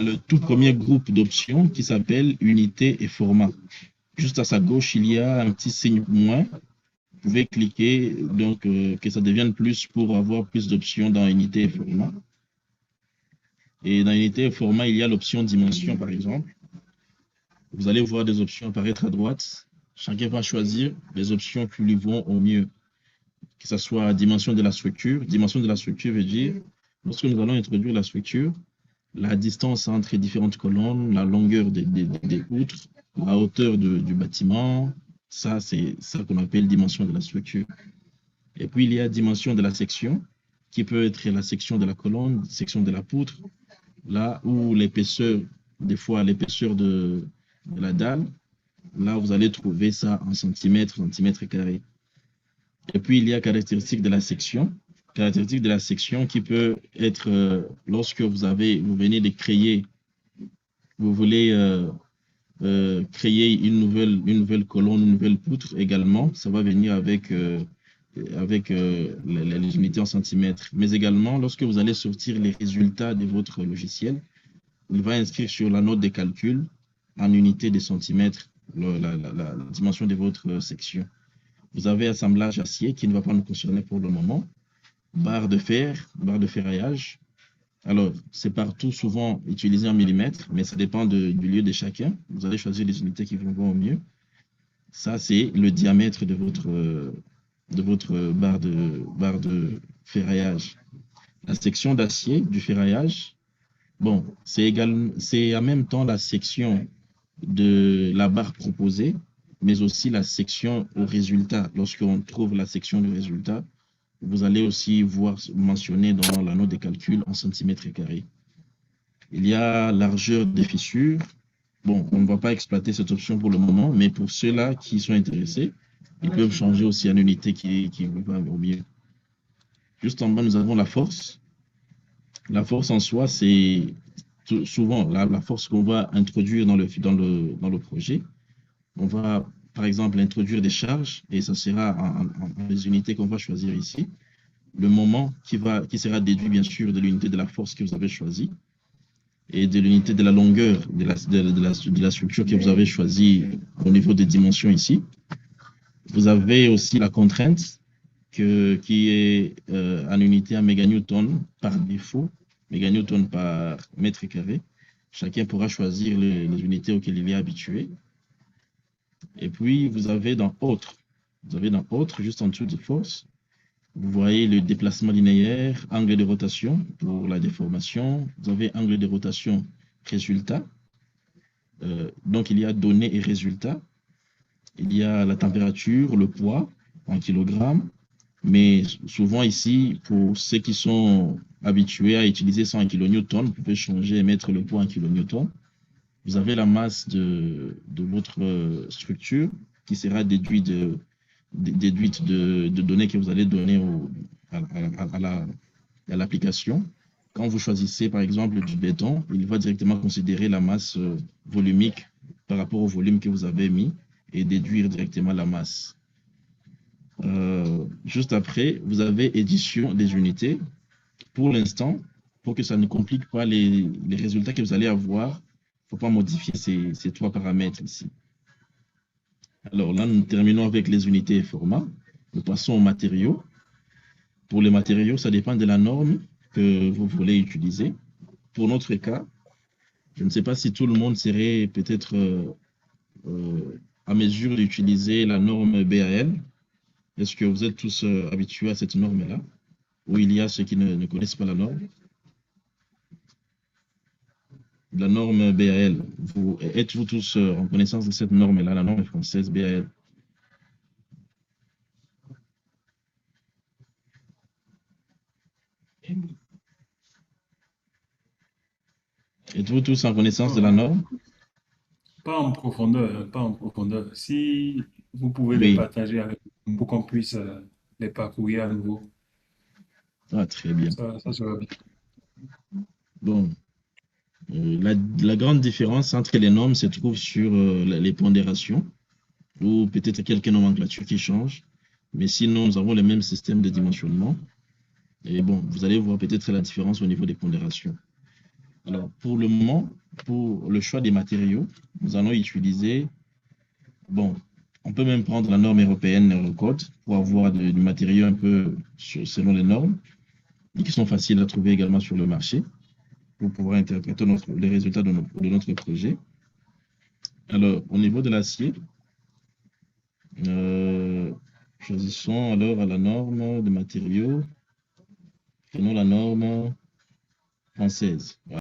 a le tout premier groupe d'options qui s'appelle unité et format. Juste à sa gauche, il y a un petit signe moins. Vous pouvez cliquer, donc que ça devienne plus pour avoir plus d'options dans unité et format. Et dans unité et format, il y a l'option dimension, par exemple. Vous allez voir des options apparaître à droite. Chacun va choisir les options qui lui vont au mieux, que ce soit dimension de la structure. Dimension de la structure veut dire, lorsque nous allons introduire la structure, la distance entre les différentes colonnes, la longueur des poutres, la hauteur du bâtiment, ça, c'est ça qu'on appelle dimension de la structure. Et puis, il y a dimension de la section, qui peut être la section de la colonne, section de la poutre, là où l'épaisseur, des fois l'épaisseur de la dalle, là, vous allez trouver ça en centimètres, centimètres carrés. Et puis, il y a caractéristique de la section. Caractéristique de la section qui peut être, lorsque vous venez de créer, vous voulez créer une nouvelle colonne, une nouvelle poutre également, ça va venir avec, les unités en centimètres. Mais également, lorsque vous allez sortir les résultats de votre logiciel, il va inscrire sur la note de calcul en unités de centimètres la dimension de votre section. Vous avez assemblage acier qui ne va pas nous concerner pour le moment. Barre de fer, barre de ferraillage. Alors, c'est partout souvent utilisé en millimètres, mais ça dépend du lieu de chacun. Vous allez choisir les unités qui vous vont au mieux. Ça, c'est le diamètre de votre barre de ferraillage. La section d'acier du ferraillage, bon, c'est en même temps la section de la barre proposée, mais aussi la section au résultat. Lorsqu'on trouve la section du résultat, vous allez aussi voir mentionné dans la note de calcul en centimètres carrés. Il y a largeur des fissures. Bon, on ne va pas exploiter cette option pour le moment, mais pour ceux-là qui sont intéressés, ils peuvent changer aussi en unité qui va au mieux. Juste en bas, nous avons la force. La force en soi, c'est souvent la force qu'on va introduire dans le projet. On va, par exemple, introduire des charges, et ça sera en les unités qu'on va choisir ici. Le moment qui sera déduit, bien sûr, de l'unité de la force que vous avez choisie et de l'unité de la longueur de la structure que vous avez choisie au niveau des dimensions ici. Vous avez aussi la contrainte qui est en unité en méganewton par défaut, méganewton par mètre carré. Chacun pourra choisir les unités auxquelles il est habitué. Et puis, vous avez dans Autres, juste en dessous de Force, vous voyez le déplacement linéaire, angle de rotation pour la déformation. Vous avez angle de rotation résultat. Donc, il y a données et résultats. Il y a la température, le poids en kilogrammes. Mais souvent ici, pour ceux qui sont habitués à utiliser ça en kilonewton, vous pouvez changer et mettre le poids en kilonewton. Vous avez la masse de votre structure qui sera déduite de données que vous allez donner à l'application. Quand vous choisissez par exemple du béton, il va directement considérer la masse volumique par rapport au volume que vous avez mis et déduire directement la masse. Juste après, vous avez édition des unités. Pour l'instant, pour que ça ne complique pas les résultats que vous allez avoir, il ne faut pas modifier ces trois paramètres ici. Alors là, nous terminons avec les unités et formats. Nous passons aux matériaux. Pour les matériaux, ça dépend de la norme que vous voulez utiliser. Pour notre cas, je ne sais pas si tout le monde serait peut-être à mesure d'utiliser la norme BAL. Est-ce que vous êtes tous habitués à cette norme-là? Ou il y a ceux qui ne connaissent pas la norme? La norme BAL. Êtes-vous tous en connaissance de cette norme-là, la norme française BAL? Êtes-vous tous en connaissance de la norme? Pas en profondeur, hein, pas en profondeur. Si vous pouvez les Oui. partager avec nous pour qu'on puisse les parcourir à nouveau, Ah, très bien. ça sera bien. Bon. La grande différence entre les normes se trouve sur les pondérations ou peut-être quelques nomenclatures qui changent. Mais sinon, nous avons le même système de dimensionnement. Et bon, vous allez voir peut-être la différence au niveau des pondérations. Alors, pour le moment, pour le choix des matériaux, nous allons utiliser, bon, on peut même prendre la norme européenne Eurocode pour avoir du matériau un peu selon les normes et qui sont faciles à trouver également sur le marché pour pouvoir interpréter les résultats de notre projet. Alors, au niveau de l'acier, choisissons alors à la norme de matériaux, prenons la norme française.